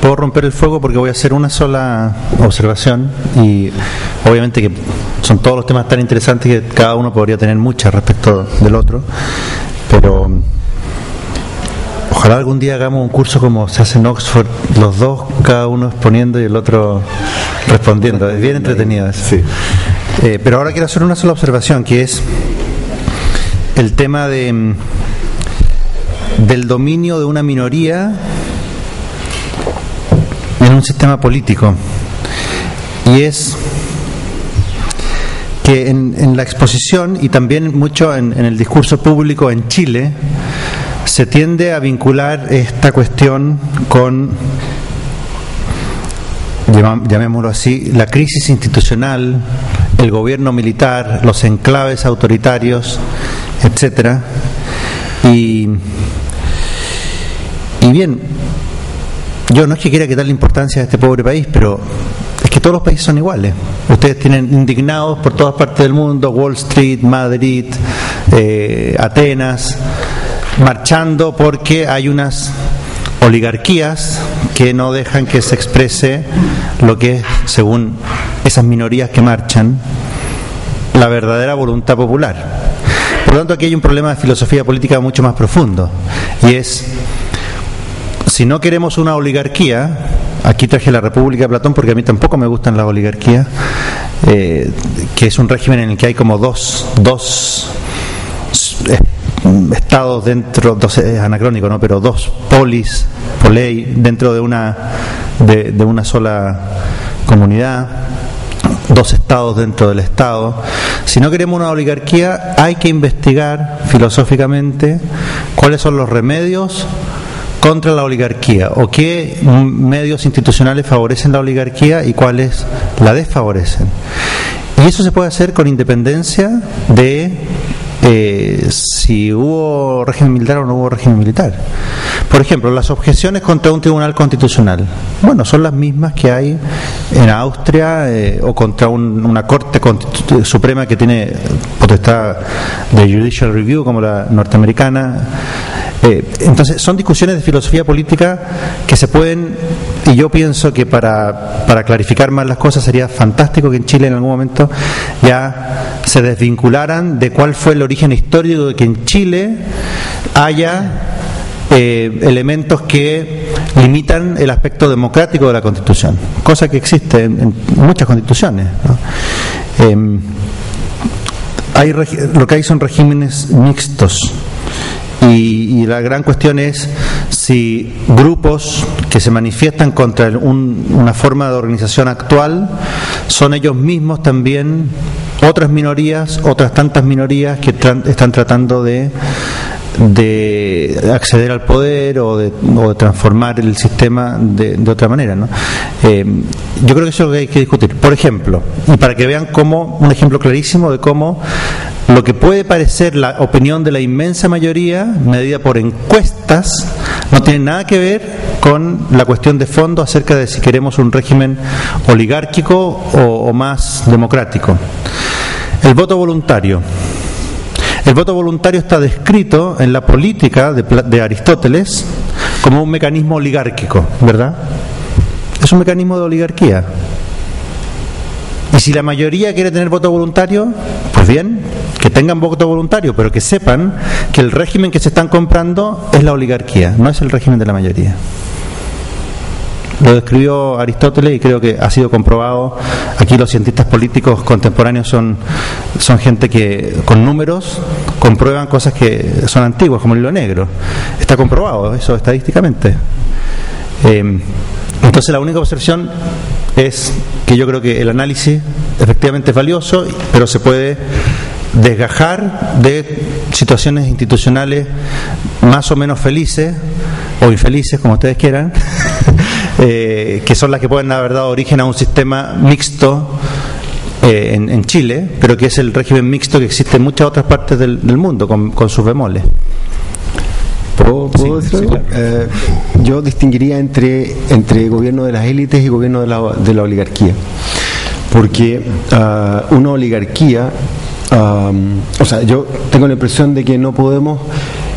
puedo romper el fuego porque voy a hacer una sola observación, y obviamente que son todos los temas tan interesantes que cada uno podría tener muchas respecto del otro, pero ojalá algún día hagamos un curso como se hace en Oxford, los dos, cada uno exponiendo y el otro respondiendo. Es bien entretenido eso. Sí. Pero ahora quiero hacer una sola observación, que es el tema del dominio de una minoría en un sistema político, y es que en la exposición y también mucho en el discurso público en Chile se tiende a vincular esta cuestión con, llamémoslo así, la crisis institucional, el gobierno militar, los enclaves autoritarios, etcétera. Y bien, yo no es que quiera quitarle importancia a este pobre país, pero es que todos los países son iguales. Ustedes tienen indignados por todas partes del mundo, Wall Street, Madrid, Atenas, marchando porque hay unas oligarquías que no dejan que se exprese lo que es, según esas minorías que marchan, la verdadera voluntad popular. Por lo tanto, aquí hay un problema de filosofía política mucho más profundo, y es, si no queremos una oligarquía, aquí traje la República de Platón porque a mí tampoco me gustan las oligarquías, que es un régimen en el que hay como dos estados dentro, es anacrónico, ¿no? Pero dos polei dentro de una sola comunidad, dos estados dentro del estado. Si no queremos una oligarquía, hay que investigar filosóficamente cuáles son los remedios contra la oligarquía, o qué medios institucionales favorecen la oligarquía y cuáles la desfavorecen. Y eso se puede hacer con independencia de si hubo régimen militar o no hubo régimen militar. Por ejemplo, las objeciones contra un tribunal constitucional, bueno, son las mismas que hay en Austria, o contra una corte suprema que tiene potestad de judicial review como la norteamericana. Entonces son discusiones de filosofía política que se pueden, y yo pienso que para clarificar más las cosas sería fantástico que en Chile en algún momento ya se desvincularan de cuál fue el origen histórico de que en Chile haya elementos que limitan el aspecto democrático de la Constitución, cosa que existe en muchas constituciones, ¿no? Lo que hay son regímenes mixtos. Y la gran cuestión es si grupos que se manifiestan contra una forma de organización actual son ellos mismos también otras minorías, otras tantas minorías que están tratando de acceder al poder o de transformar el sistema de otra manera, ¿no? Yo creo que eso es lo que hay que discutir. Por ejemplo, y para que vean cómo, un ejemplo clarísimo de cómo lo que puede parecer la opinión de la inmensa mayoría, medida por encuestas, no tiene nada que ver con la cuestión de fondo acerca de si queremos un régimen oligárquico o más democrático. El voto voluntario. El voto voluntario está descrito en la política de Aristóteles como un mecanismo oligárquico, ¿verdad? Es un mecanismo de oligarquía. Y si la mayoría quiere tener voto voluntario, pues bien, que tengan voto voluntario, pero que sepan que el régimen que se están comprando es la oligarquía, no es el régimen de la mayoría. Lo describió Aristóteles y creo que ha sido comprobado. Aquí los cientistas políticos contemporáneos son gente que con números comprueban cosas que son antiguas, como el hilo negro. Está comprobado eso estadísticamente. Entonces la única observación es que yo creo que el análisis efectivamente es valioso, pero se puede desgajar de situaciones institucionales más o menos felices o infelices, como ustedes quieran, que son las que pueden haber dado origen a un sistema mixto en Chile, pero que es el régimen mixto que existe en muchas otras partes del mundo, con sus bemoles. ¿Puedo decir algo? Claro. Yo distinguiría entre gobierno de las élites y gobierno de la oligarquía, porque una oligarquía, o sea, yo tengo la impresión de que no podemos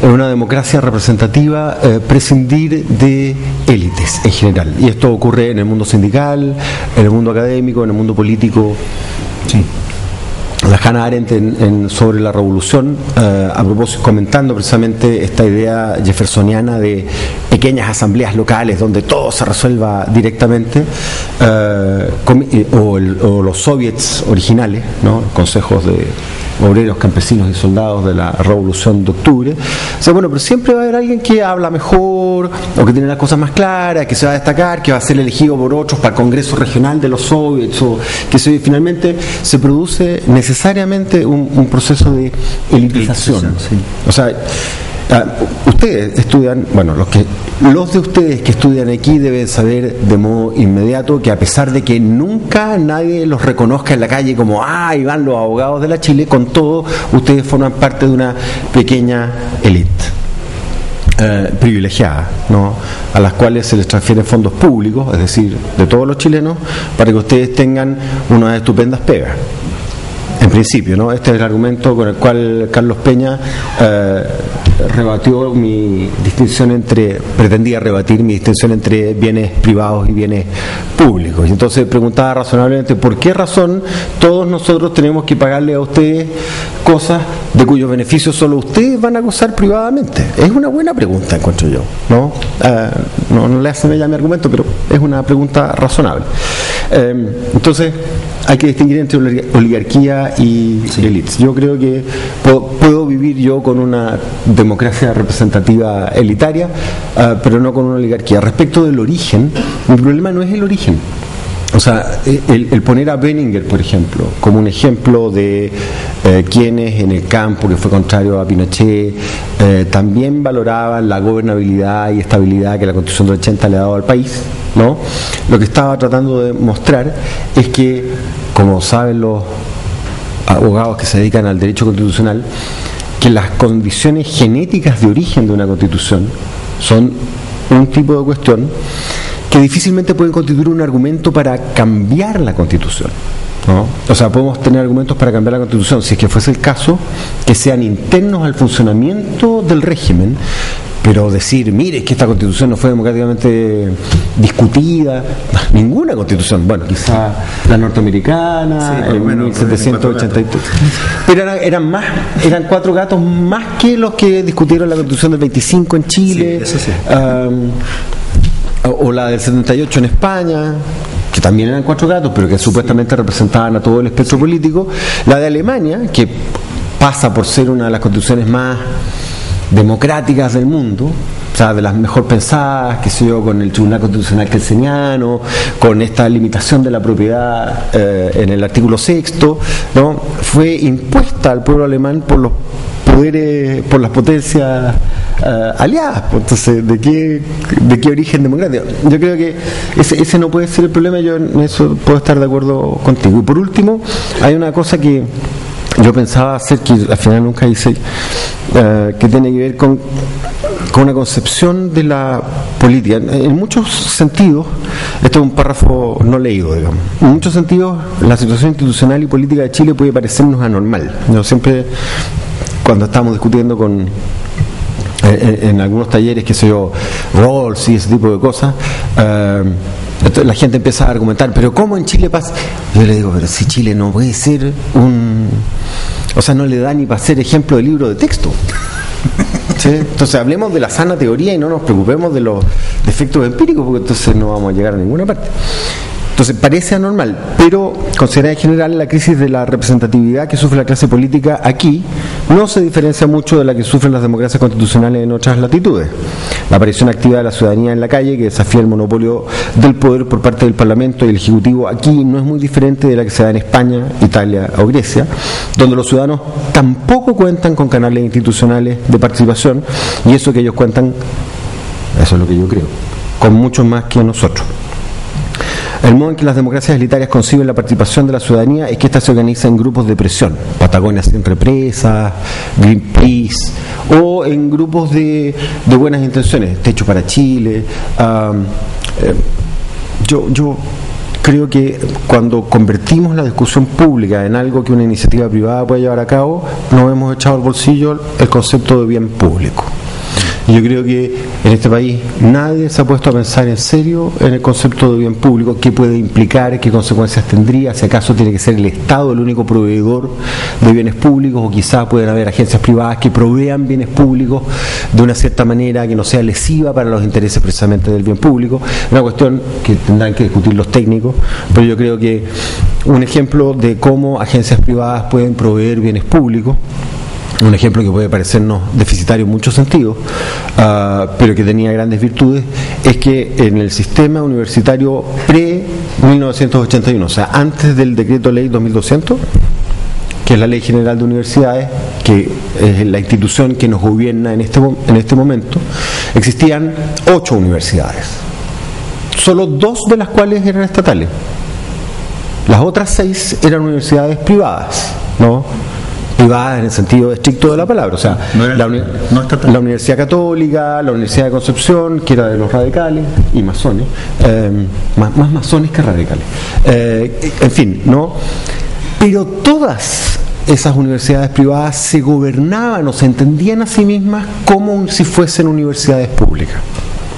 en una democracia representativa, prescindir de élites en general. Y esto ocurre en el mundo sindical, en el mundo académico, en el mundo político. Sí. La Hannah Arendt sobre la revolución, a propósito, comentando precisamente esta idea jeffersoniana de pequeñas asambleas locales donde todo se resuelva directamente, o los soviets originales, ¿no? Consejos de obreros, campesinos y soldados de la Revolución de Octubre. O sea, bueno, pero siempre va a haber alguien que habla mejor, o que tiene las cosas más claras, que se va a destacar, que va a ser elegido por otros para el Congreso Regional de los Soviets, o que finalmente se produce necesariamente un proceso de elitización. Sí. O sea, ustedes estudian, bueno, los de ustedes que estudian aquí deben saber de modo inmediato que a pesar de que nunca nadie los reconozca en la calle como ahí van los abogados de la Chile, con todo ustedes forman parte de una pequeña élite privilegiada, ¿no? A las cuales se les transfieren fondos públicos, es decir, de todos los chilenos, para que ustedes tengan unas estupendas pegas. En principio, ¿no? Este es el argumento con el cual Carlos Peña pretendía rebatir mi distinción entre bienes privados y bienes públicos. Y entonces preguntaba razonablemente por qué razón todos nosotros tenemos que pagarle a ustedes cosas de cuyos beneficios solo ustedes van a gozar privadamente. Es una buena pregunta, encuentro yo, ¿no? No le hace ella mi argumento, pero es una pregunta razonable. Entonces hay que distinguir entre oligarquía y élites. Yo creo que puedo vivir yo con una democracia representativa elitaria, pero no con una oligarquía. Respecto del origen, mi problema no es el origen. O sea, el poner a Benninger, por ejemplo, como un ejemplo de quienes en el campo, que fue contrario a Pinochet, también valoraban la gobernabilidad y estabilidad que la Constitución del 80 le ha dado al país, ¿no? Lo que estaba tratando de mostrar es que, como saben los abogados que se dedican al derecho constitucional, que las condiciones genéticas de origen de una Constitución son un tipo de cuestión que difícilmente pueden constituir un argumento para cambiar la Constitución, ¿no? O sea, podemos tener argumentos para cambiar la Constitución, si es que fuese el caso, que sean internos al funcionamiento del régimen, pero decir, mire, es que esta Constitución no fue democráticamente discutida, ninguna Constitución, bueno, quizá la norteamericana, en 1783, pero eran 4 gatos más que los que discutieron la Constitución del 25 en Chile, sí, eso sí. O la del 78 en España, que también eran 4 gatos, pero que supuestamente representaban a todo el espectro político. La de Alemania, que pasa por ser una de las constituciones más democráticas del mundo, o sea, de las mejor pensadas, qué sé yo, con el Tribunal Constitucional kelseniano, con esta limitación de la propiedad en el artículo 6º, ¿no? Fue impuesta al pueblo alemán por los poderes, por las potencias aliadas. Entonces, ¿de qué origen democrático? Yo creo que ese no puede ser el problema. Yo en eso puedo estar de acuerdo contigo. Y por último, hay una cosa que yo pensaba hacer, que al final nunca hice, que tiene que ver con una concepción de la política. En muchos sentidos, esto es un párrafo no leído, digamos, en muchos sentidos la situación institucional y política de Chile puede parecernos anormal. Yo siempre, cuando estamos discutiendo en algunos talleres, qué sé yo, Rawls y ese tipo de cosas, la gente empieza a argumentar, pero ¿cómo en Chile pasa? Yo le digo, pero si Chile no puede ser o sea, no le da ni para ser ejemplo de libro de texto. ¿Sí? Entonces hablemos de la sana teoría y no nos preocupemos de los defectos empíricos, porque entonces no vamos a llegar a ninguna parte. Entonces parece anormal, pero considerada en general, la crisis de la representatividad que sufre la clase política aquí no se diferencia mucho de la que sufren las democracias constitucionales en otras latitudes. La aparición activa de la ciudadanía en la calle, que desafía el monopolio del poder por parte del Parlamento y el Ejecutivo, aquí no es muy diferente de la que se da en España, Italia o Grecia, donde los ciudadanos tampoco cuentan con canales institucionales de participación, y eso que ellos cuentan, eso es lo que yo creo, con muchos más que nosotros. El modo en que las democracias elitarias conciben la participación de la ciudadanía es que ésta se organiza en grupos de presión, Patagonia sin represas, Greenpeace, o en grupos de buenas intenciones, Techo para Chile. Yo creo que cuando convertimos la discusión pública en algo que una iniciativa privada puede llevar a cabo, nos hemos echado al bolsillo el concepto de bien público. Y yo creo que en este país nadie se ha puesto a pensar en serio en el concepto de bien público, qué puede implicar, qué consecuencias tendría, si acaso tiene que ser el Estado el único proveedor de bienes públicos, o quizás pueden haber agencias privadas que provean bienes públicos de una cierta manera que no sea lesiva para los intereses precisamente del bien público. Una cuestión que tendrán que discutir los técnicos, pero yo creo que un ejemplo de cómo agencias privadas pueden proveer bienes públicos, un ejemplo que puede parecernos deficitario en muchos sentidos, pero que tenía grandes virtudes, es que en el sistema universitario pre-1981, o sea, antes del decreto ley 2200, que es la Ley General de Universidades, que es la institución que nos gobierna en este momento, existían 8 universidades, solo 2 de las cuales eran estatales. Las otras 6 eran universidades privadas, ¿no? Privadas en el sentido estricto de la palabra, o sea, la Universidad Católica, la Universidad de Concepción, que era de los radicales y masones, más masones que radicales, en fin, ¿no? Pero todas esas universidades privadas se gobernaban o se entendían a sí mismas como si fuesen universidades públicas.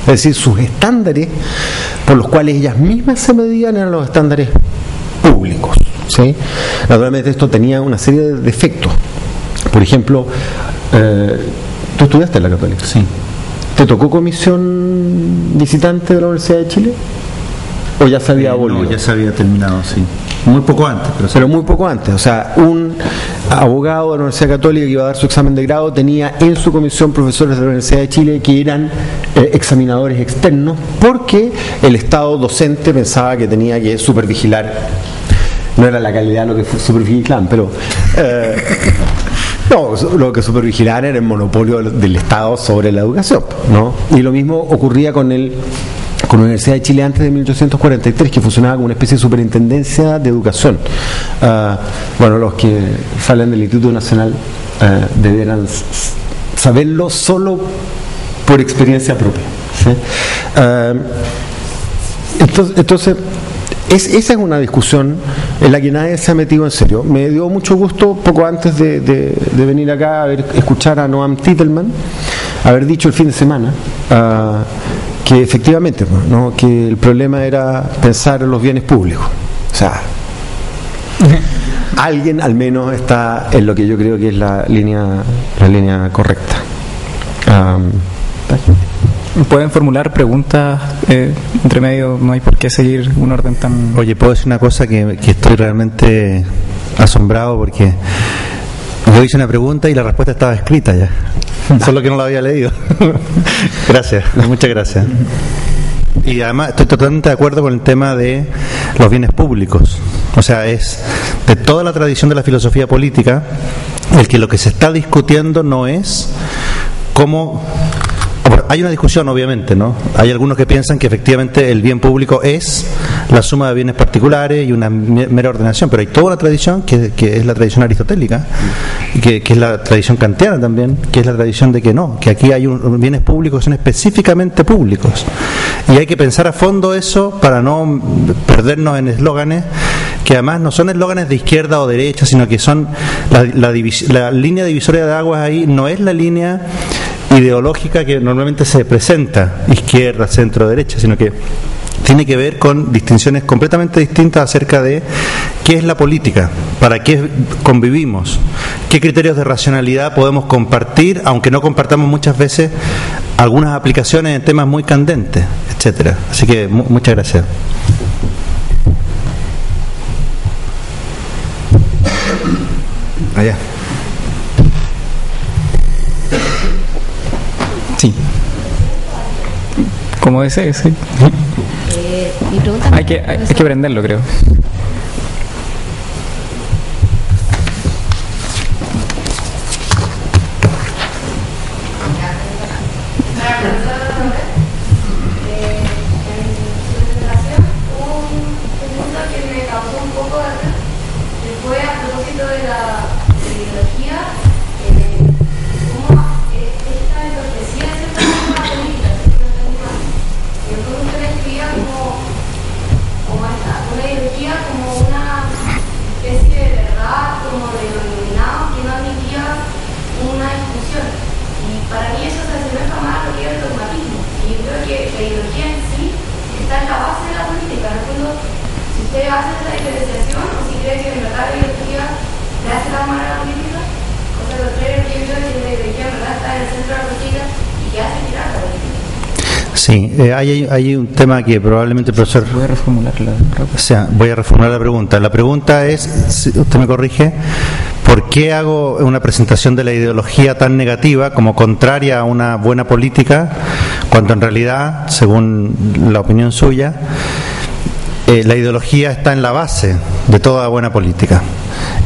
Es decir, sus estándares por los cuales ellas mismas se medían eran los estándares públicos, ¿sí? Naturalmente esto tenía una serie de defectos. Por ejemplo, ¿tú estudiaste en la Católica? Sí. ¿Te tocó comisión visitante de la Universidad de Chile? ¿O ya se había abolido? No, ya se había terminado, sí. Muy poco antes. Pero muy poco antes. O sea, un abogado de la Universidad Católica que iba a dar su examen de grado tenía en su comisión profesores de la Universidad de Chile que eran examinadores externos, porque el Estado docente pensaba que tenía que supervigilar. No era la calidad lo que supervigilaban, pero no, lo que supervigilaban era el monopolio del Estado sobre la educación, ¿no? Y lo mismo ocurría con la Universidad de Chile antes de 1843, que funcionaba como una especie de superintendencia de educación. Bueno, los que salen del Instituto Nacional deberán saberlo solo por experiencia propia, ¿sí? Entonces esa es una discusión en la que nadie se ha metido en serio. Me dio mucho gusto, poco antes de venir acá, escuchar a Noam Titelman haber dicho el fin de semana que efectivamente, ¿no?, que el problema era pensar en los bienes públicos. O sea, alguien al menos está en lo que yo creo que es la línea correcta. Pueden formular preguntas entre medio, no hay por qué seguir un orden tan... Oye, puedo decir una cosa que estoy realmente asombrado, porque yo hice una pregunta y la respuesta estaba escrita ya, solo que no la había leído. Gracias, muchas gracias. Y además estoy totalmente de acuerdo con el tema de los bienes públicos. O sea, es de toda la tradición de la filosofía política el que lo que se está discutiendo no es cómo... Hay una discusión, obviamente, ¿no? Hay algunos que piensan que efectivamente el bien público es la suma de bienes particulares y una mera ordenación, pero hay toda una tradición que es la tradición aristotélica, que es la tradición kantiana también, que es la tradición de que no, que aquí hay bienes públicos que son específicamente públicos, y hay que pensar a fondo eso para no perdernos en eslóganes que además no son eslóganes de izquierda o derecha, sino que son la línea divisoria de aguas ahí no es la línea ideológica que normalmente se presenta, izquierda, centro, derecha, sino que tiene que ver con distinciones completamente distintas acerca de qué es la política, para qué convivimos, qué criterios de racionalidad podemos compartir, aunque no compartamos muchas veces algunas aplicaciones en temas muy candentes, etcétera. Así que muchas gracias. Allá. Sí. Como desee, sí. Mi pregunta Hay que prenderlo, creo. como esta una ideología como una especie de verdad, como de lo iluminado, que no admitía una discusión. Y para mí eso se asemeja más a lo que es el dogmatismo. Y yo creo que la ideología en sí está en la base de la política. En el fondo, si usted hace esa diferenciación o si cree que en verdad la ideología le hace la mano a la política, cosa contraria, yo creo que la ideología en verdad está en el centro de la política y que hace girar la política. Sí, hay un tema que probablemente el profesor... Voy a reformularla. O sea, voy a reformular la pregunta. La pregunta es, si usted me corrige, ¿por qué hago una presentación de la ideología tan negativa como contraria a una buena política, cuando en realidad, según la opinión suya, la ideología está en la base de toda buena política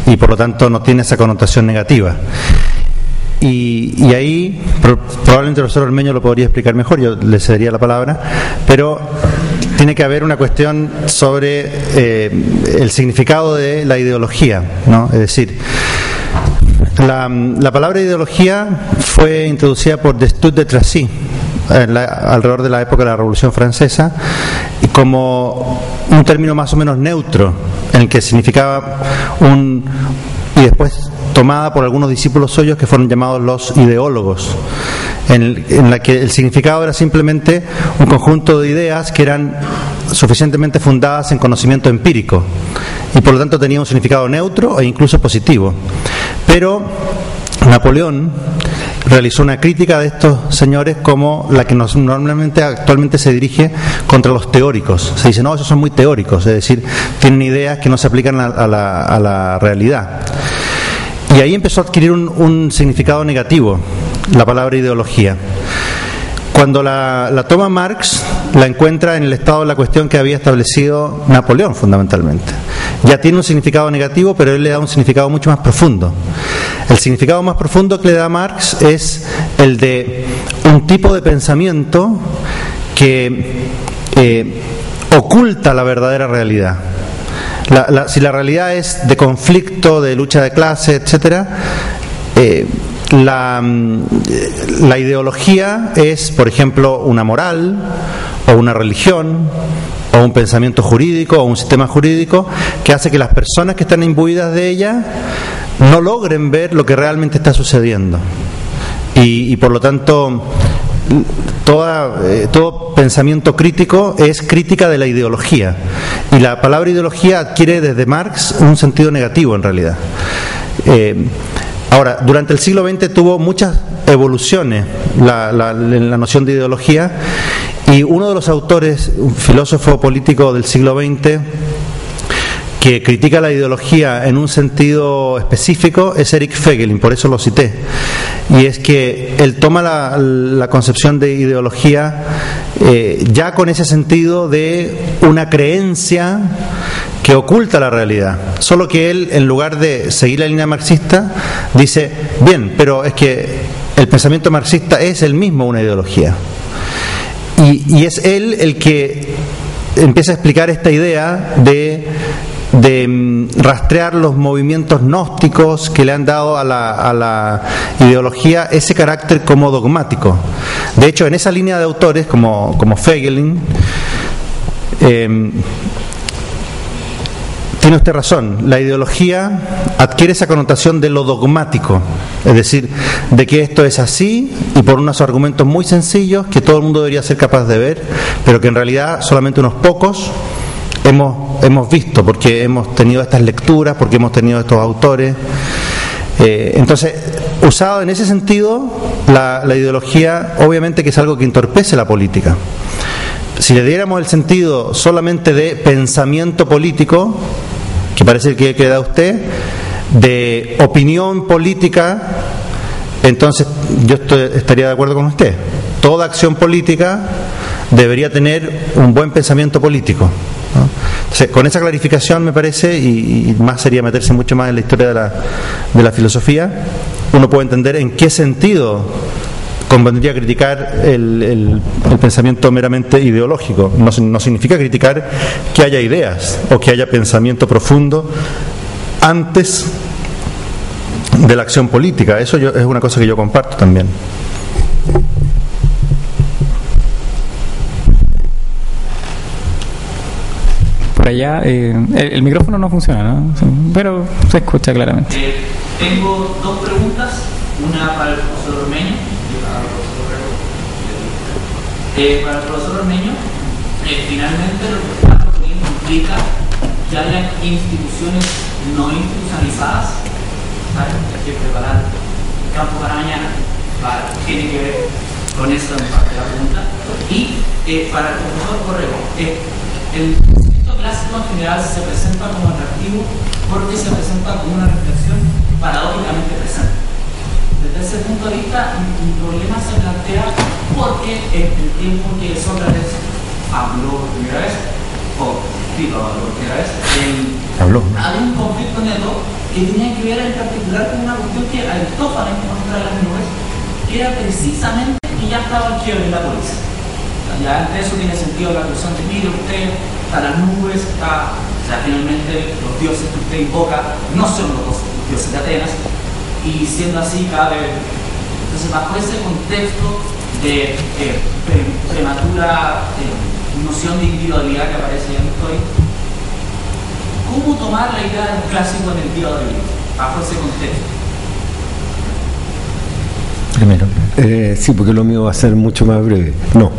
y por lo tanto no tiene esa connotación negativa? Y ahí probablemente el profesor Ormeño lo podría explicar mejor, yo le cedería la palabra, pero tiene que haber una cuestión sobre el significado de la ideología, ¿no? Es decir, la palabra ideología fue introducida por Destutt de Tracy alrededor de la época de la Revolución Francesa, y como un término más o menos neutro, en el que significaba y después tomada por algunos discípulos suyos que fueron llamados los ideólogos, en la que el significado era simplemente un conjunto de ideas que eran suficientemente fundadas en conocimiento empírico y por lo tanto tenía un significado neutro e incluso positivo. Pero Napoleón realizó una crítica de estos señores como la que normalmente actualmente se dirige contra los teóricos. Se dice, no, esos son muy teóricos, es decir, tienen ideas que no se aplican a la realidad. Y ahí empezó a adquirir un significado negativo la palabra ideología. Cuando la toma Marx, la encuentra en el estado de la cuestión que había establecido Napoleón, fundamentalmente. Ya tiene un significado negativo, pero él le da un significado mucho más profundo. El significado más profundo que le da Marx es el de un tipo de pensamiento que oculta la verdadera realidad. Si la realidad es de conflicto, de lucha de clase, etcétera, la ideología es, por ejemplo, una moral o una religión o un pensamiento jurídico o un sistema jurídico que hace que las personas que están imbuidas de ella no logren ver lo que realmente está sucediendo y por lo tanto todo pensamiento crítico es crítica de la ideología, y la palabra ideología adquiere desde Marx un sentido negativo en realidad. Ahora, durante el siglo XX tuvo muchas evoluciones la noción de ideología, y uno de los autores, un filósofo político del siglo XX que critica la ideología en un sentido específico es Eric Voegelin, por eso lo cité. Y es que él toma la concepción de ideología ya con ese sentido de una creencia que oculta la realidad. Solo que él, en lugar de seguir la línea marxista, dice, bien, pero es que el pensamiento marxista es el mismo una ideología. Y es él el que empieza a explicar esta idea de rastrear los movimientos gnósticos que le han dado a la ideología ese carácter como dogmático. De hecho, en esa línea de autores como Voegelin, tiene usted razón, la ideología adquiere esa connotación de lo dogmático, es decir, de que esto es así y por unos argumentos muy sencillos que todo el mundo debería ser capaz de ver, pero que en realidad solamente unos pocos hemos visto, porque hemos tenido estas lecturas, porque hemos tenido estos autores. Entonces, usado en ese sentido, la ideología obviamente que es algo que entorpece la política. Si le diéramos el sentido solamente de pensamiento político, que parece que da usted, de opinión política, entonces yo estaría de acuerdo con usted. Toda acción política debería tener un buen pensamiento político, ¿no? Entonces, con esa clarificación, me parece, y más sería meterse mucho más en la historia de la filosofía, uno puede entender en qué sentido convendría criticar el pensamiento meramente ideológico. No significa criticar que haya ideas o que haya pensamiento profundo antes de la acción política. Eso es una cosa que yo comparto también. Por allá. El micrófono no funciona, ¿no? Sí, pero se escucha claramente. Tengo dos preguntas, una para el profesor Ormeño y para el profesor Rego. Para el profesor Ormeño, finalmente lo que está proponiendo implica que haya instituciones no institucionalizadas, ¿sabes? Hay que preparar el campo para mañana, tiene que ver con eso en parte de la pregunta. Y para el profesor Corrego, el concepto clásico en general se presenta como atractivo porque se presenta como una reflexión paradójicamente presente. Desde ese punto de vista, un problema se plantea porque en el tiempo que Sócrates habló por primera vez, o Tito habló por primera vez, había un conflicto neto que tenía que ver en particular con una cuestión que Aristófanes muestra en las nubes, que era precisamente que ya estaba el quiebre en la polis. Ya antes de eso tiene sentido la cuestión de mire usted, está las nubes, está, o sea, finalmente los dioses que usted invoca no son los dioses de Atenas, y siendo así cada vez. Entonces, bajo ese contexto de prematura noción de individualidad que aparece en la historia, ¿cómo tomar la idea del clásico en el día de hoy, bajo ese contexto? Primero. Sí, porque lo mío va a ser mucho más breve. No.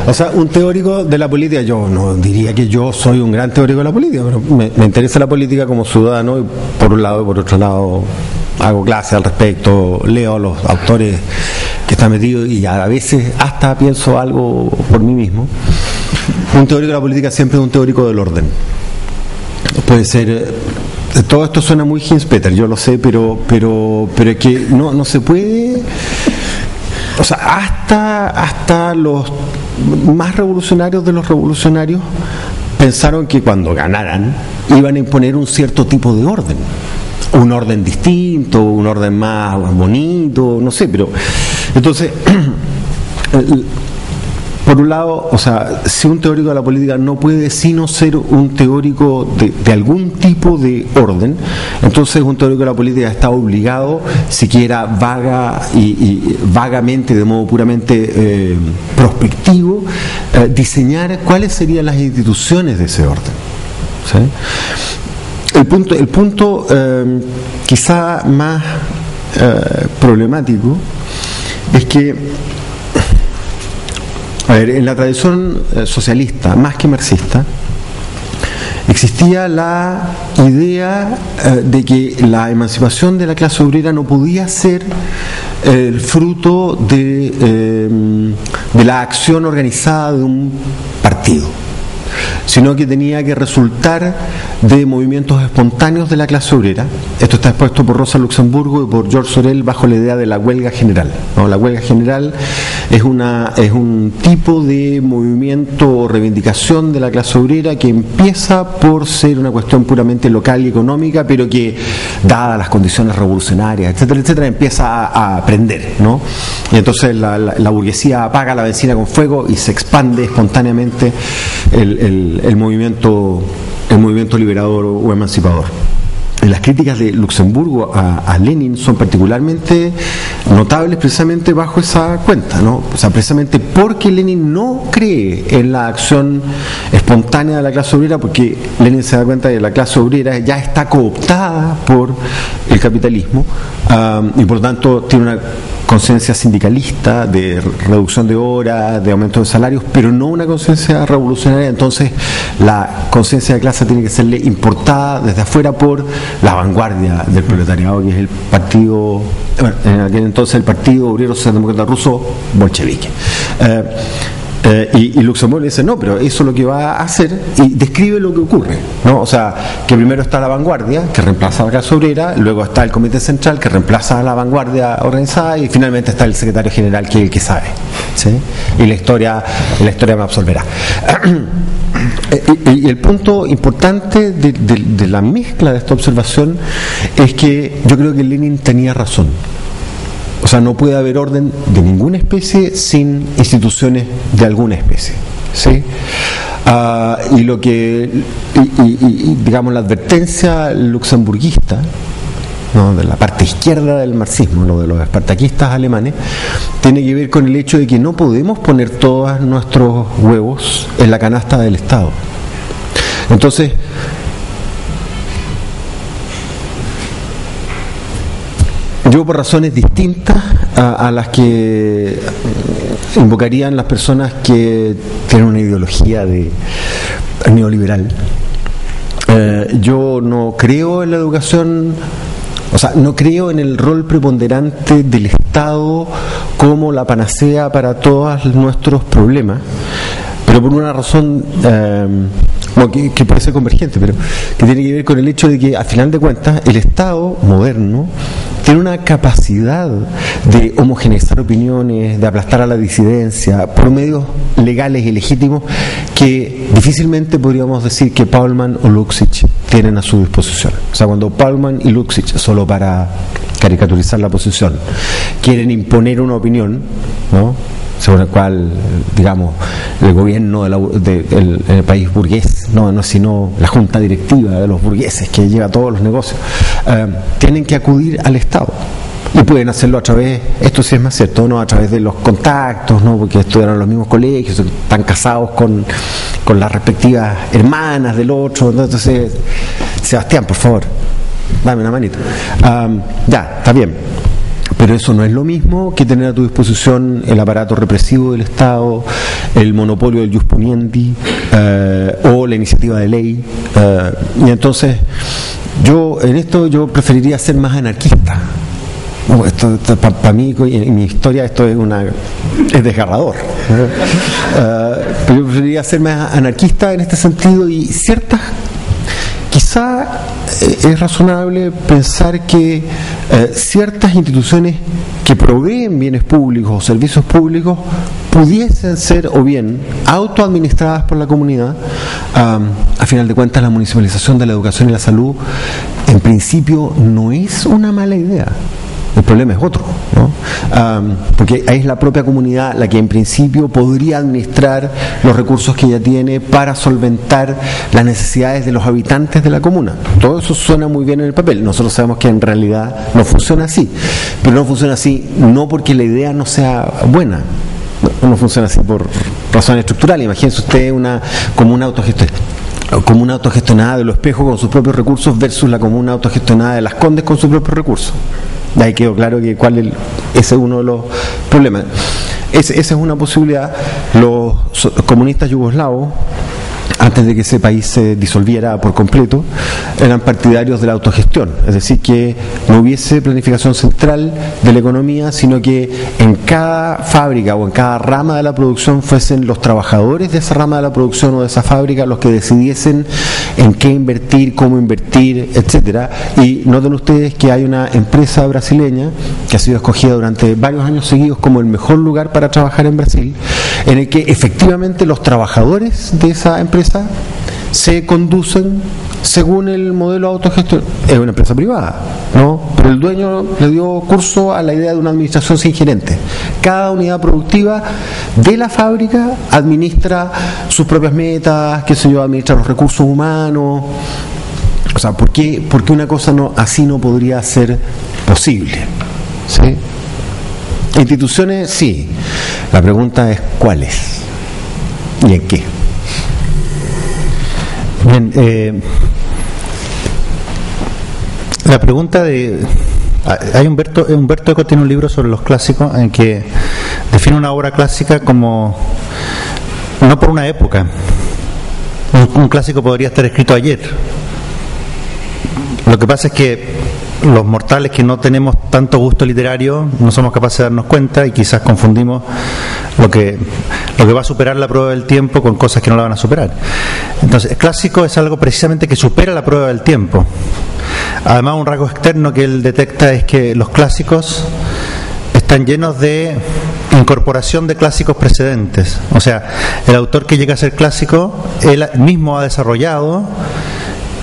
O sea, un teórico de la política, yo no diría que yo soy un gran teórico de la política, pero me interesa la política como ciudadano, y por un lado y por otro lado hago clases al respecto, leo a los autores que están metidos y a veces hasta pienso algo por mí mismo. Un teórico de la política siempre es un teórico del orden. Puede ser... Todo esto suena muy Hinspeter, yo lo sé, pero es que no se puede. O sea, hasta los más revolucionarios de los revolucionarios pensaron que cuando ganaran iban a imponer un cierto tipo de orden, un orden distinto, un orden más bonito, no sé, pero entonces por un lado, o sea, si un teórico de la política no puede sino ser un teórico de algún tipo de orden, entonces un teórico de la política está obligado, siquiera vagamente, de modo puramente prospectivo, diseñar cuáles serían las instituciones de ese orden. ¿Sí? El punto quizá más problemático es que, a ver, en la tradición socialista, más que marxista, existía la idea de que la emancipación de la clase obrera no podía ser el fruto de la acción organizada de un partido, sino que tenía que resultar de movimientos espontáneos de la clase obrera. Esto está expuesto por Rosa Luxemburgo y por George Sorel bajo la idea de la huelga general, ¿no? La huelga general es un tipo de movimiento o reivindicación de la clase obrera que empieza por ser una cuestión puramente local y económica, pero que, dadas las condiciones revolucionarias, etcétera, etcétera, empieza a aprender, ¿no? Y entonces la burguesía apaga la benzina con fuego y se expande espontáneamente el movimiento liberador o emancipador. Las críticas de Luxemburgo a Lenin son particularmente notables precisamente bajo esa cuenta, ¿no? O sea, precisamente porque Lenin no cree en la acción espontánea de la clase obrera, porque Lenin se da cuenta de que la clase obrera ya está cooptada por el capitalismo, y por lo tanto tiene una conciencia sindicalista de reducción de horas, de aumento de salarios, pero no una conciencia revolucionaria. Entonces la conciencia de clase tiene que serle importada desde afuera por la vanguardia del proletariado, que es el partido, bueno, en aquel entonces el Partido Obrero Socialdemócrata Ruso bolchevique. Y Luxemburgo dice, no, pero eso es lo que va a hacer, y describe lo que ocurre, ¿no? O sea, que primero está la vanguardia, que reemplaza a la clase obrera, luego está el Comité Central, que reemplaza a la vanguardia organizada, y finalmente está el secretario general, que es el que sabe, ¿sí? Y la historia me absolverá. Y el punto importante de la mezcla de esta observación es que yo creo que Lenin tenía razón. O sea, no puede haber orden de ninguna especie sin instituciones de alguna especie, ¿sí? Digamos, la advertencia luxemburguista ¿no?, de la parte izquierda del marxismo, lo de los espartaquistas alemanes, tiene que ver con el hecho de que no podemos poner todos nuestros huevos en la canasta del Estado. Entonces, yo, por razones distintas a las que invocarían las personas que tienen una ideología de neoliberal, yo no creo en la educación, o sea, no creo en el rol preponderante del Estado como la panacea para todos nuestros problemas, pero por una razón que puede ser convergente, pero que tiene que ver con el hecho de que, a final de cuentas, el Estado moderno tiene una capacidad de homogeneizar opiniones, de aplastar a la disidencia por medios legales y legítimos que difícilmente podríamos decir que Paulman o Lukács tienen a su disposición. O sea, cuando Paulman y Lukács, solo para caricaturizar la posición, quieren imponer una opinión, ¿no?, según el cual, digamos, el gobierno del país burgués, no sino la junta directiva de los burgueses que lleva todos los negocios, tienen que acudir al Estado. Y pueden hacerlo a través, esto sí es más cierto, ¿no?, a través de los contactos, ¿no?, porque estudiaron en los mismos colegios, están casados con las respectivas hermanas del otro. Entonces, Sebastián, por favor, dame una manito. Ya, está bien. Pero eso no es lo mismo que tener a tu disposición el aparato represivo del Estado, el monopolio del jus puniendi, o la iniciativa de ley. Y entonces, en esto yo preferiría ser más anarquista. Esto para mí, en mi historia, esto es desgarrador. Pero yo preferiría ser más anarquista en este sentido, y quizá es razonable pensar que ciertas instituciones que proveen bienes públicos o servicios públicos pudiesen ser o bien autoadministradas por la comunidad. A final de cuentas, la municipalización de la educación y la salud, en principio, no es una mala idea. El problema es otro, ¿no? Porque ahí es la propia comunidad la que en principio podría administrar los recursos que ella tiene para solventar las necesidades de los habitantes de la comuna. Todo eso suena muy bien en el papel. Nosotros sabemos que en realidad no funciona así, pero no funciona así no porque la idea no sea buena. No funciona así por razones estructurales. Imagínense usted una comuna autogestionada de Los Espejos con sus propios recursos versus la comuna autogestionada de Las Condes con sus propios recursos. Ahí quedó claro que ese es uno de los problemas. Esa es una posibilidad. Los comunistas yugoslavos, antes de que ese país se disolviera por completo, eran partidarios de la autogestión, es decir, que no hubiese planificación central de la economía, sino que en cada fábrica o en cada rama de la producción fuesen los trabajadores de esa rama de la producción o de esa fábrica los que decidiesen en qué invertir, cómo invertir, etcétera. Y noten ustedes que hay una empresa brasileña que ha sido escogida durante varios años seguidos como el mejor lugar para trabajar en Brasil, en el que efectivamente los trabajadores de esa empresa se conducen según el modelo autogestión. Es una empresa privada, ¿no? Pero el dueño le dio curso a la idea de una administración sin gerente. Cada unidad productiva de la fábrica administra sus propias metas, administra los recursos humanos. O sea, ¿por qué una cosa así no podría ser posible? ¿Sí? Instituciones, sí. La pregunta es ¿cuáles? ¿Y en qué? Bien, la pregunta hay Humberto Eco tiene un libro sobre los clásicos en que define una obra clásica como no por una época. Un clásico podría estar escrito ayer. Lo que pasa es que los mortales que no tenemos tanto gusto literario no somos capaces de darnos cuenta y quizás confundimos lo que va a superar la prueba del tiempo con cosas que no la van a superar. Entonces, el clásico es algo precisamente que supera la prueba del tiempo. Además, un rasgo externo que él detecta es que los clásicos están llenos de incorporación de clásicos precedentes. O sea, el autor que llega a ser clásico, él mismo ha desarrollado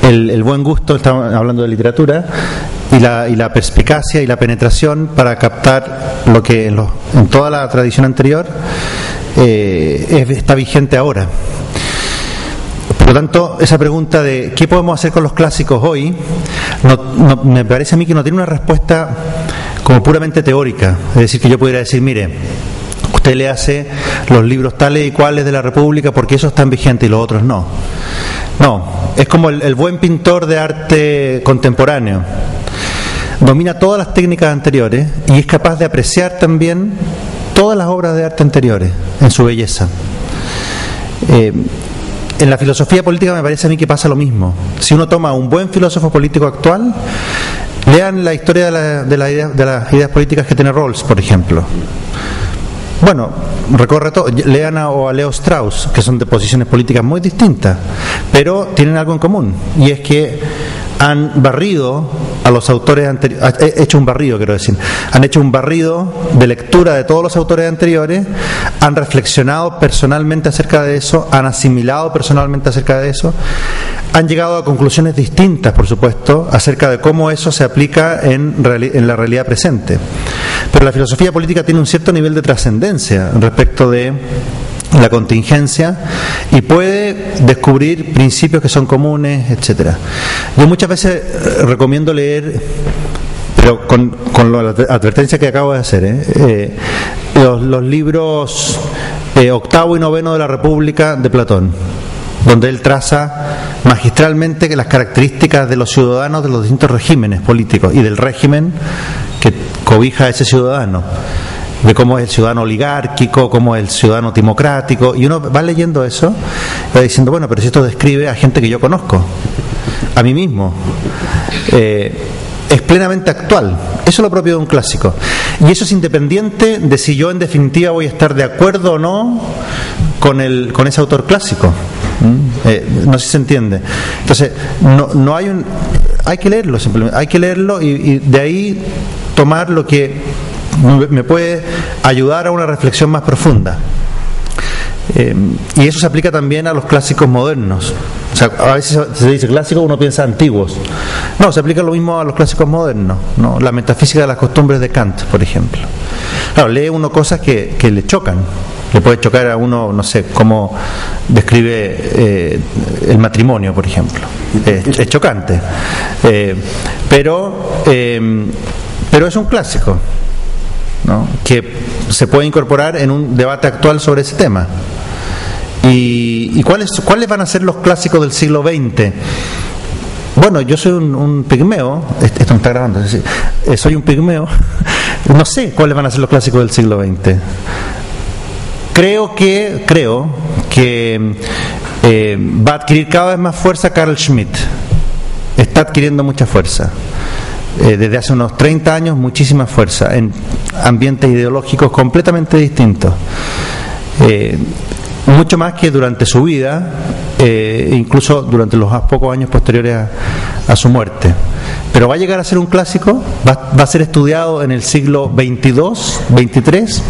el buen gusto, estamos hablando de literatura, y la perspicacia y la penetración para captar lo que en toda la tradición anterior está vigente ahora. Por lo tanto, esa pregunta de qué podemos hacer con los clásicos hoy, me parece a mí que no tiene una respuesta como puramente teórica. Es decir, que yo pudiera decir, mire, usted le hace los libros tales y cuales de la República porque esos están vigentes y los otros no. No, es como el buen pintor de arte contemporáneo. Domina todas las técnicas anteriores y es capaz de apreciar también todas las obras de arte anteriores en su belleza. En la filosofía política me parece a mí que pasa lo mismo. Si uno toma un buen filósofo político actual, lean la historia de las ideas políticas que tiene Rawls, por ejemplo. Bueno, recorre todo. Lean a Leo Strauss, que son de posiciones políticas muy distintas, pero tienen algo en común, y es que han barrido a los autores anteriores, han hecho un barrido de lectura de todos los autores anteriores, han reflexionado personalmente acerca de eso, han asimilado personalmente acerca de eso, han llegado a conclusiones distintas, por supuesto, acerca de cómo eso se aplica en la realidad presente. Pero la filosofía política tiene un cierto nivel de trascendencia respecto de la contingencia y puede descubrir principios que son comunes, etcétera. Yo muchas veces recomiendo leer, pero con la advertencia que acabo de hacer, los libros octavo y noveno de la República de Platón, donde él traza magistralmente que las características de los ciudadanos de los distintos regímenes políticos y del régimen que cobija a ese ciudadano, de cómo es el ciudadano oligárquico, cómo es el ciudadano democrático, y uno va leyendo eso, va diciendo, bueno, pero si esto describe a gente que yo conozco, a mí mismo, es plenamente actual. Eso es lo propio de un clásico, y eso es independiente de si yo en definitiva voy a estar de acuerdo o no con ese autor clásico. No sé si se entiende. Entonces, no hay hay que leerlo, simplemente hay que leerlo, y de ahí tomar lo que me puede ayudar a una reflexión más profunda. Y eso se aplica también a los clásicos modernos. O sea, a veces se dice clásico, uno piensa antiguos. No, se aplica lo mismo a los clásicos modernos, ¿no? La metafísica de las costumbres de Kant, por ejemplo. Claro, lee uno cosas que le chocan. Le puede chocar a uno, no sé, cómo describe el matrimonio, por ejemplo. Es chocante. Pero es un clásico, ¿no? Que se puede incorporar en un debate actual sobre ese tema. ¿Y cuáles van a ser los clásicos del siglo XX? Bueno, yo soy un pigmeo, esto me está grabando, es decir, soy un pigmeo, no sé cuáles van a ser los clásicos del siglo XX. Creo que va a adquirir cada vez más fuerza Carl Schmitt. Está adquiriendo mucha fuerza. Desde hace unos 30 años, muchísima fuerza en ambientes ideológicos completamente distintos. Mucho más que durante su vida, incluso durante los pocos años posteriores a su muerte. Pero va a llegar a ser un clásico, va a ser estudiado en el siglo XXII, XXIII.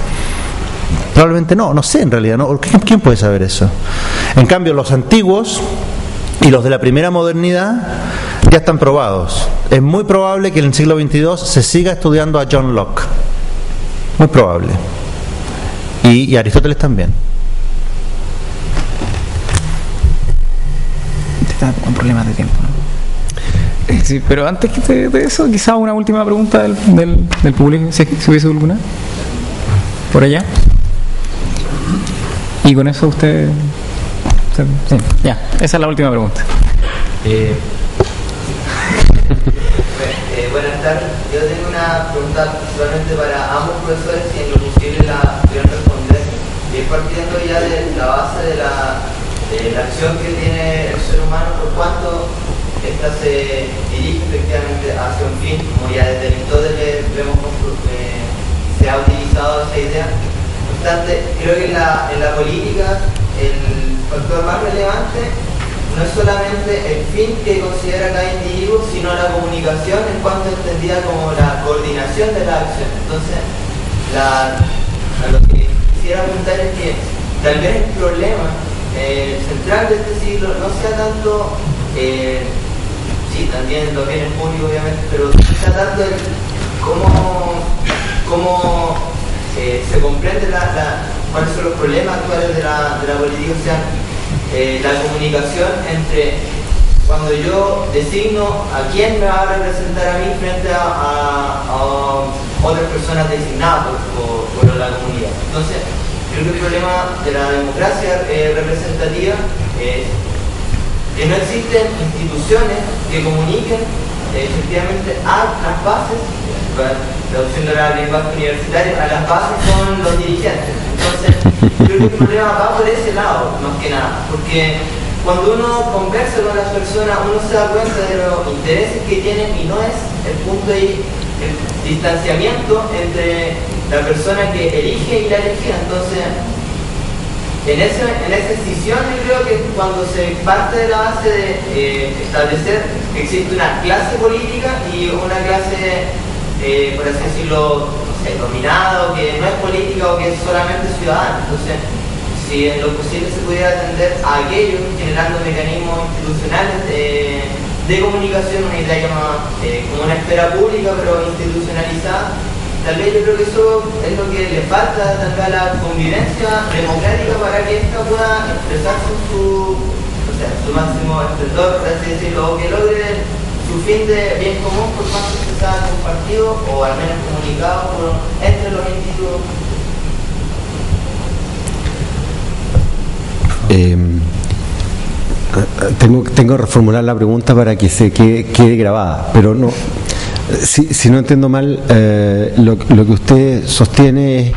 Probablemente no sé en realidad, ¿no? ¿Quién puede saber eso? En cambio, los antiguos y los de la primera modernidad ya están probados. Es muy probable que en el siglo XXII se siga estudiando a John Locke. Muy probable. Y Aristóteles también. Está con problemas de tiempo, ¿no? Sí, pero antes de eso, quizá una última pregunta del público, si hubiese alguna. Por allá. Y con eso usted... Sí, ya, esa es la última pregunta. Buenas tardes. Yo tengo una pregunta principalmente para ambos profesores, y en lo posible la pudieron responder. Y es partiendo ya de la base de la acción que tiene el ser humano, por cuanto esta se dirige efectivamente hacia un fin, como ya desde Aristóteles vemos se ha utilizado esa idea. No obstante, creo que en la política el factor más relevante no es solamente el fin que considera cada individuo, sino la comunicación en cuanto entendida como la coordinación de la acción. Entonces, a lo que quisiera apuntar es que tal vez el problema central de este siglo no sea tanto, sí, también los bienes públicos obviamente, pero no sea tanto el cómo se comprende cuáles son los problemas actuales de la política. O sea, la comunicación entre cuando yo designo a quién me va a representar a mí frente a otras personas designadas por la comunidad. Entonces, creo que el problema de la democracia representativa es que no existen instituciones que comuniquen efectivamente a las bases, traduciendo la lenguaje universitaria, a las bases con los dirigentes. Entonces, creo que el problema va por ese lado, más que nada, porque cuando uno conversa con las personas, uno se da cuenta de los intereses que tienen y no es el punto de el distanciamiento entre la persona que elige y la elegida. Entonces, en esa decisión yo creo que cuando se parte de la base de establecer que existe una clase política y una clase, por así decirlo, no sé, dominada, o que no es política o que es solamente ciudadana. Entonces, si en lo posible se pudiera atender a aquellos generando mecanismos institucionales de comunicación, una idea llamada como una esfera pública pero institucionalizada, tal vez yo creo que eso es lo que le falta tal vez a la convivencia democrática para que ésta pueda expresarse su máximo esplendor, por así decirlo, o que logre su fin de bien común por más que sea compartido o al menos comunicado entre los individuos. Tengo que reformular la pregunta para que se quede grabada, pero no. Si no entiendo mal, lo que usted sostiene es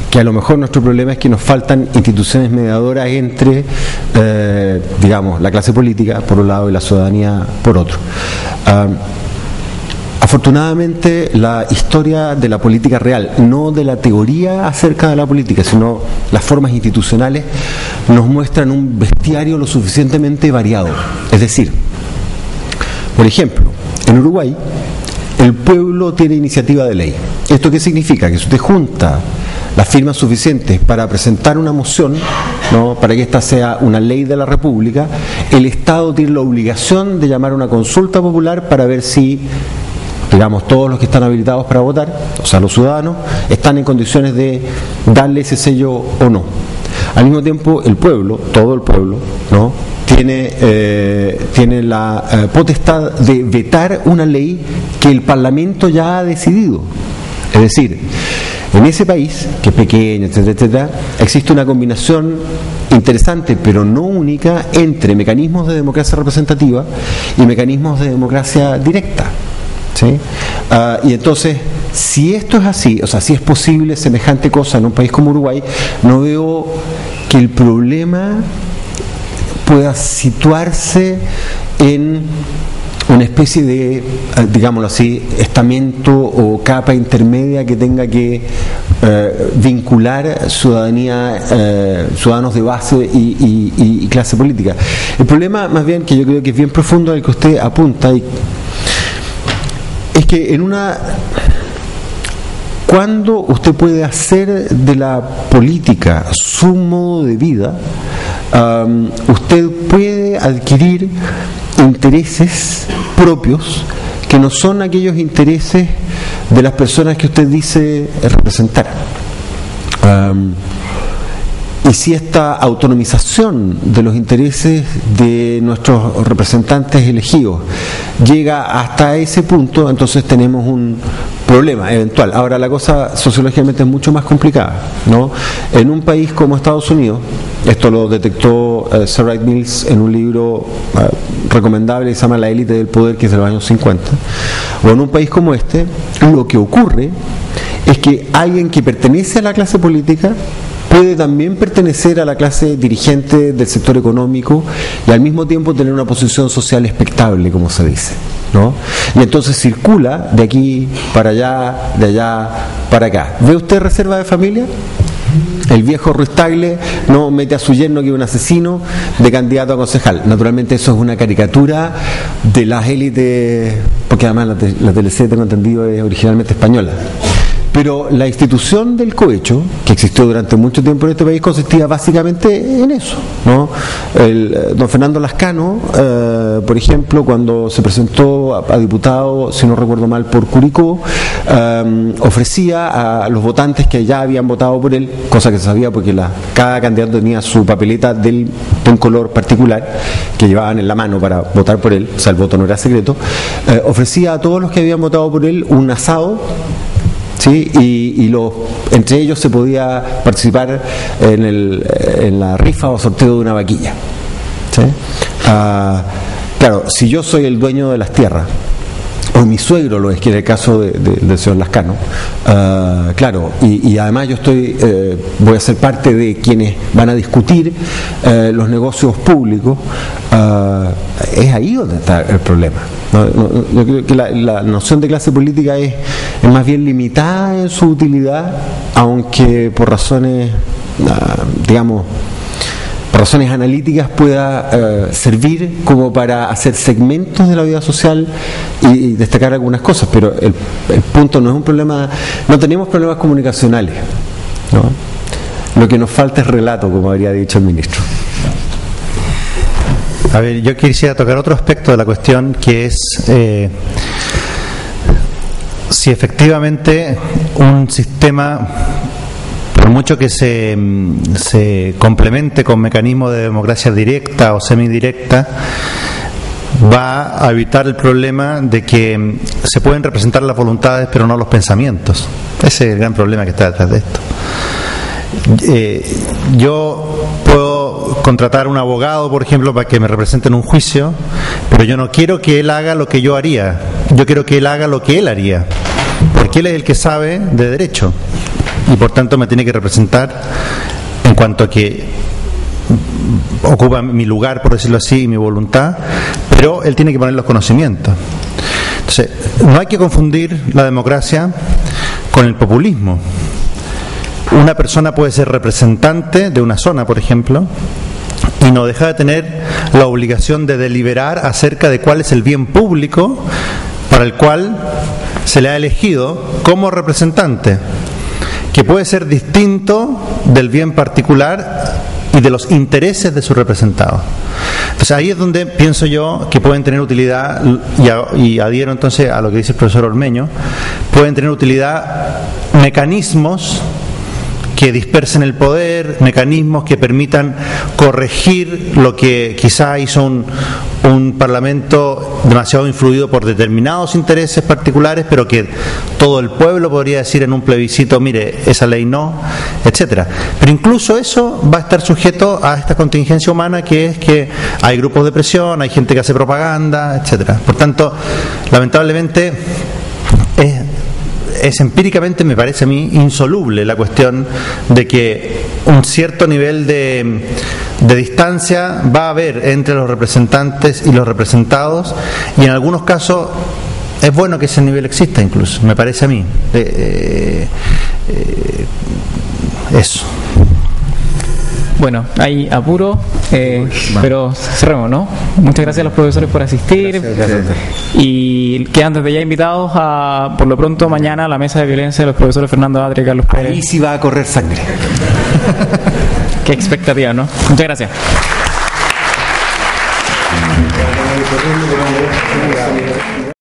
que a lo mejor nuestro problema es que nos faltan instituciones mediadoras entre, digamos, la clase política por un lado y la ciudadanía por otro. Afortunadamente, la historia de la política real, no de la teoría acerca de la política, sino las formas institucionales, nos muestran un bestiario lo suficientemente variado. Es decir, por ejemplo, en Uruguay, el pueblo tiene iniciativa de ley. ¿Esto qué significa? Que si usted junta las firmas suficientes para presentar una moción, ¿no?, para que esta sea una ley de la República, el Estado tiene la obligación de llamar a una consulta popular para ver si, digamos, todos los que están habilitados para votar, o sea, los ciudadanos, están en condiciones de darle ese sello o no. Al mismo tiempo, el pueblo, todo el pueblo, ¿no?, tiene la potestad de vetar una ley que el Parlamento ya ha decidido. Es decir, en ese país, que es pequeño, etcétera, etcétera, existe una combinación interesante, pero no única, entre mecanismos de democracia representativa y mecanismos de democracia directa. ¿Sí? Y entonces, si esto es así, o sea, si es posible semejante cosa en un país como Uruguay, no veo que el problema pueda situarse en una especie de, digámoslo así, estamento o capa intermedia que tenga que vincular ciudadanos de base y clase política. El problema, más bien, que yo creo que es bien profundo al que usted apunta, es que cuando usted puede hacer de la política su modo de vida, usted puede adquirir intereses propios que no son aquellos intereses de las personas que usted dice representar. Y si esta autonomización de los intereses de nuestros representantes elegidos llega hasta ese punto, entonces tenemos un problema eventual. Ahora, la cosa sociológicamente es mucho más complicada, ¿no? En un país como Estados Unidos, esto lo detectó Sir Wright Mills en un libro recomendable que se llama La élite del poder, que es de los años 50, o en un país como este, lo que ocurre es que alguien que pertenece a la clase política puede también pertenecer a la clase dirigente del sector económico y al mismo tiempo tener una posición social expectable, como se dice, ¿no? Y entonces circula de aquí para allá, de allá para acá. ¿Ve usted Reserva de Familia? El viejo Ruiz Tagle no mete a su yerno, que es un asesino, de candidato a concejal. Naturalmente eso es una caricatura de las élites, porque además la TLC, tengo entendido, es originalmente española. Pero la institución del cohecho, que existió durante mucho tiempo en este país, consistía básicamente en eso, ¿no? Don Fernando Lascano, por ejemplo, cuando se presentó a diputado, si no recuerdo mal, por Curicó, ofrecía a los votantes que ya habían votado por él, cosa que se sabía porque cada candidato tenía su papeleta de un color particular que llevaban en la mano para votar por él, o sea, el voto no era secreto, ofrecía a todos los que habían votado por él un asado, ¿sí? Y entre ellos se podía participar en la rifa o sorteo de una vaquilla, ¿sí? Claro, si yo soy el dueño de las tierras, o mi suegro lo es, que en el caso del señor Lascano, claro, y además yo voy a ser parte de quienes van a discutir los negocios públicos, es ahí donde está el problema. Yo creo que la noción de clase política es más bien limitada en su utilidad, aunque por razones, digamos, por razones analíticas pueda servir como para hacer segmentos de la vida social y destacar algunas cosas, pero el punto no es un problema, no tenemos problemas comunicacionales, ¿no? Lo que nos falta es relato, como habría dicho el ministro. A ver, yo quisiera tocar otro aspecto de la cuestión, que es si efectivamente un sistema, por mucho que se complemente con mecanismos de democracia directa o semidirecta, va a evitar el problema de que se pueden representar las voluntades pero no los pensamientos. Ese es el gran problema que está detrás de esto. Yo puedo contratar a un abogado, por ejemplo, para que me represente en un juicio, pero yo no quiero que él haga lo que yo haría, yo quiero que él haga lo que él haría, porque él es el que sabe de derecho y por tanto me tiene que representar en cuanto a que ocupa mi lugar, por decirlo así, y mi voluntad, pero él tiene que poner los conocimientos. Entonces, no hay que confundir la democracia con el populismo. Una persona puede ser representante de una zona, por ejemplo, y no deja de tener la obligación de deliberar acerca de cuál es el bien público para el cual se le ha elegido como representante, que puede ser distinto del bien particular y de los intereses de su representado. Entonces ahí es donde pienso yo que pueden tener utilidad, y adhiero entonces a lo que dice el profesor Ormeño, pueden tener utilidad mecanismos que dispersen el poder, mecanismos que permitan corregir lo que quizá hizo un parlamento demasiado influido por determinados intereses particulares, pero que todo el pueblo podría decir en un plebiscito, mire, esa ley no, etcétera. Pero incluso eso va a estar sujeto a esta contingencia humana, que es que hay grupos de presión, hay gente que hace propaganda, etcétera. Por tanto, lamentablemente es empíricamente, me parece a mí, insoluble la cuestión de que un cierto nivel de distancia va a haber entre los representantes y los representados, y en algunos casos es bueno que ese nivel exista, incluso, me parece a mí. Eso. Bueno, hay apuro, pero cerremos, ¿no? Muchas gracias a los profesores por asistir. Gracias. Y quedan desde ya invitados a, por lo pronto, mañana a la mesa de violencia de los profesores Fernando Atria y Carlos Pérez. Ahí sí va a correr sangre. Qué expectativa, ¿no? Muchas gracias.